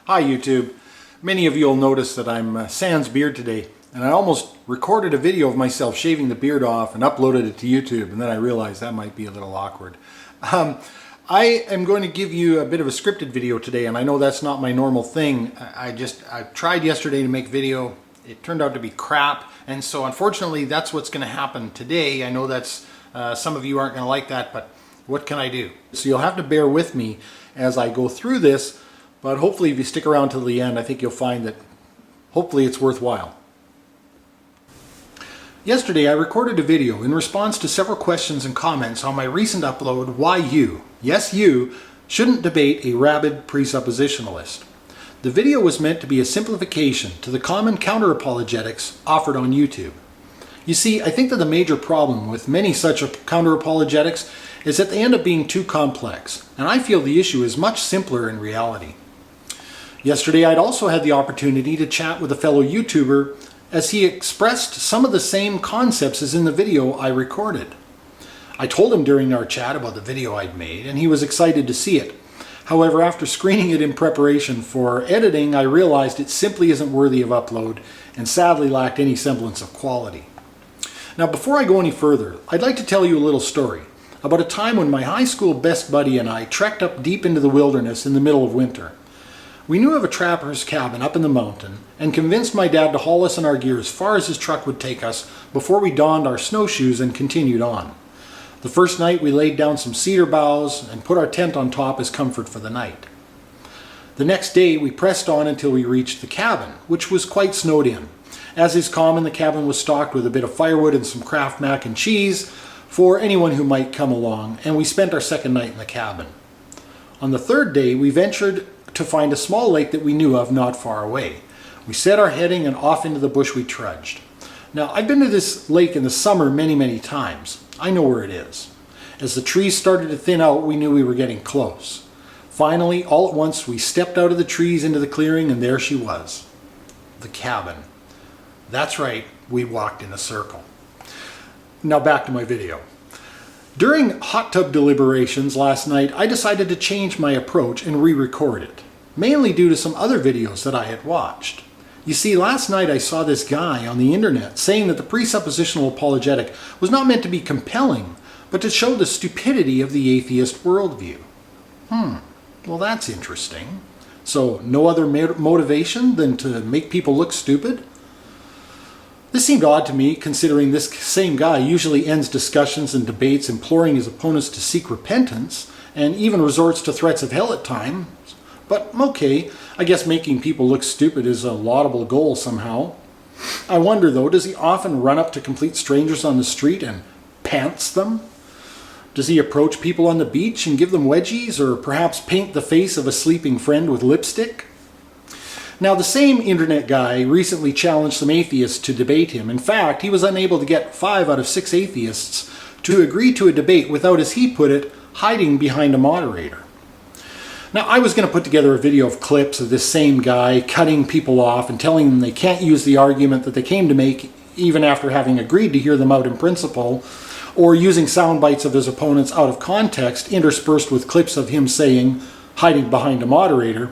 Hi YouTube. Many of you will notice that I'm sans beard today, and I almost recorded a video of myself shaving the beard off and uploaded it to YouTube, and then I realized that might be a little awkward. I am going to give you a bit of a scripted video today, and I know that's not my normal thing. I tried yesterday to make video. It turned out to be crap, and so unfortunately that's what's going to happen today. I know that's some of you aren't going to like that, but what can I do? So you'll have to bear with me as I go through this. But hopefully if you stick around till the end, I think you'll find that hopefully it's worthwhile. Yesterday I recorded a video in response to several questions and comments on my recent upload, Why You, yes you, shouldn't debate a rabid presuppositionalist. The video was meant to be a simplification to the common counter-apologetics offered on YouTube. You see, I think that the major problem with many such counter-apologetics is that they end up being too complex, and I feel the issue is much simpler in reality. Yesterday, I'd also had the opportunity to chat with a fellow YouTuber as he expressed some of the same concepts as in the video I recorded. I told him during our chat about the video I'd made, and he was excited to see it. However, after screening it in preparation for editing, I realized it simply isn't worthy of upload and sadly lacked any semblance of quality. Now, before I go any further, I'd like to tell you a little story about a time when my high school best buddy and I trekked up deep into the wilderness in the middle of winter. We knew of a trapper's cabin up in the mountain and convinced my dad to haul us and our gear as far as his truck would take us before we donned our snowshoes and continued on. The first night we laid down some cedar boughs and put our tent on top as comfort for the night. The next day we pressed on until we reached the cabin, which was quite snowed in. As is common, the cabin was stocked with a bit of firewood and some Kraft mac and cheese for anyone who might come along, and we spent our second night in the cabin. On the third day we ventured to find a small lake that we knew of not far away. We set our heading and off into the bush we trudged. Now, I've been to this lake in the summer many times. I know where it is. As the trees started to thin out, we knew we were getting close. Finally, all at once, we stepped out of the trees into the clearing, and there she was. The cabin. That's right, we walked in a circle. Now back to my video. During hot tub deliberations last night, I decided to change my approach and re-record it, mainly due to some other videos that I had watched. You see, last night I saw this guy on the internet saying that the presuppositional apologetic was not meant to be compelling, but to show the stupidity of the atheist worldview. Well, that's interesting. So no other motivation than to make people look stupid? This seemed odd to me, considering this same guy usually ends discussions and debates imploring his opponents to seek repentance, and even resorts to threats of hell at times. But okay, I guess making people look stupid is a laudable goal somehow. I wonder though, does he often run up to complete strangers on the street and pants them? Does he approach people on the beach and give them wedgies, or perhaps paint the face of a sleeping friend with lipstick? Now, the same internet guy recently challenged some atheists to debate him. In fact, he was unable to get 5 out of 6 atheists to agree to a debate without, as he put it, hiding behind a moderator. Now, I was going to put together a video of clips of this same guy cutting people off and telling them they can't use the argument that they came to make even after having agreed to hear them out in principle, or using sound bites of his opponents out of context interspersed with clips of him saying, hiding behind a moderator,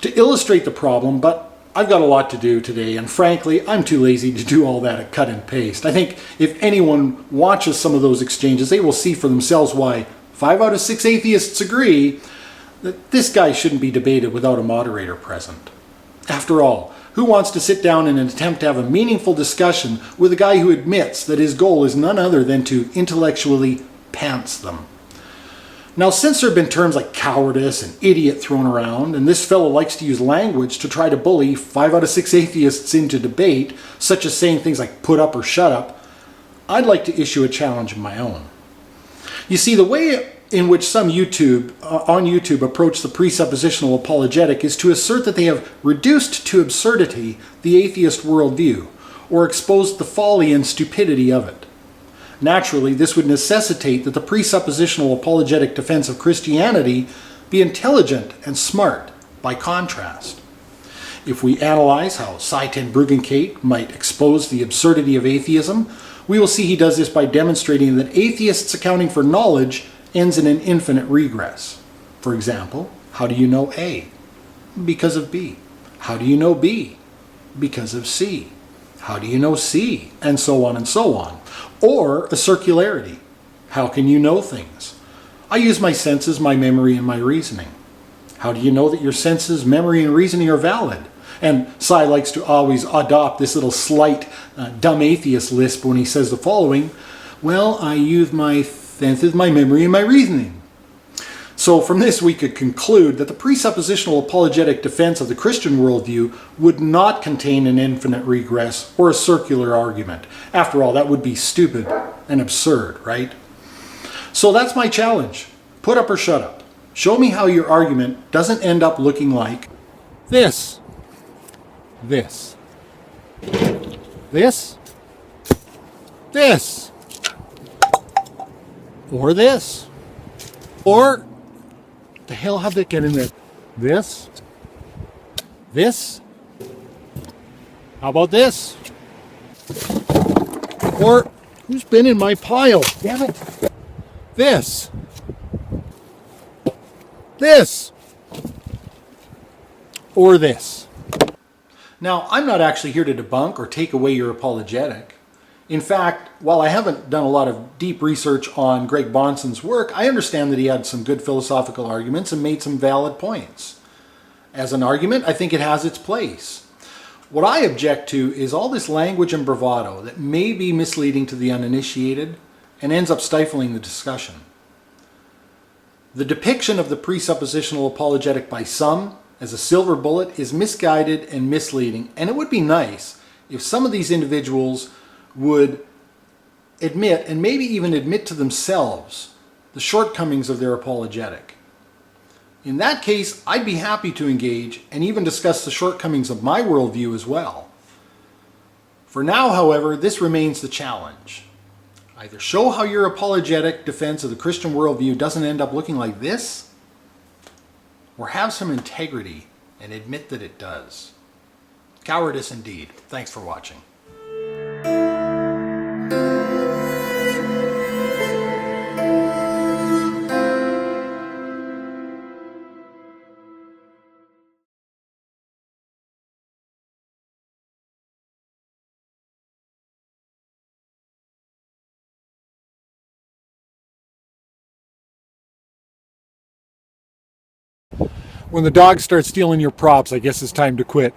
to illustrate the problem, but I've got a lot to do today, and frankly, I'm too lazy to do all that at cut and paste. I think if anyone watches some of those exchanges, they will see for themselves why 5 out of 6 atheists agree that this guy shouldn't be debated without a moderator present. After all, who wants to sit down in an attempt to have a meaningful discussion with a guy who admits that his goal is none other than to intellectually pants them? Now, since there have been terms like cowardice and idiot thrown around, and this fellow likes to use language to try to bully 5 out of 6 atheists into debate, such as saying things like put up or shut up, I'd like to issue a challenge of my own. You see, the way in which some on YouTube approach the presuppositional apologetic is to assert that they have reduced to absurdity the atheist worldview, or exposed the folly and stupidity of it. Naturally, this would necessitate that the presuppositional apologetic defense of Christianity be intelligent and smart by contrast. If we analyze how Cy ten Bruggencate might expose the absurdity of atheism, we will see he does this by demonstrating that atheists accounting for knowledge ends in an infinite regress. For example, how do you know A? Because of B. How do you know B? Because of C. How do you know C? And so on and so on. Or a circularity. How can you know things? I use my senses, my memory, and my reasoning. How do you know that your senses, memory, and reasoning are valid? And Cy likes to always adopt this little slight dumb atheist lisp when he says the following: well, I use my senses, my memory, and my reasoning. So from this we could conclude that the presuppositional apologetic defense of the Christian worldview would not contain an infinite regress or a circular argument. After all, that would be stupid and absurd, right? So that's my challenge. Put up or shut up. Show me how your argument doesn't end up looking like this, this, this, this, or this, or the hell how'd that get in there? This, this, how about this? Or who's been in my pile? Damn it. This, this, or this. Now, I'm not actually here to debunk or take away your apologetic. In fact, while I haven't done a lot of deep research on Greg Bonson's work, I understand that he had some good philosophical arguments and made some valid points. As an argument, I think it has its place. What I object to is all this language and bravado that may be misleading to the uninitiated and ends up stifling the discussion. The depiction of the presuppositional apologetic by some as a silver bullet is misguided and misleading, and it would be nice if some of these individuals would admit, and maybe even admit to themselves, the shortcomings of their apologetic. In that case, I'd be happy to engage and even discuss the shortcomings of my worldview as well. For now, however, this remains the challenge. Either show how your apologetic defense of the Christian worldview doesn't end up looking like this, or have some integrity and admit that it does. Cowardice indeed. Thanks for watching. When the dog starts stealing your props, I guess it's time to quit.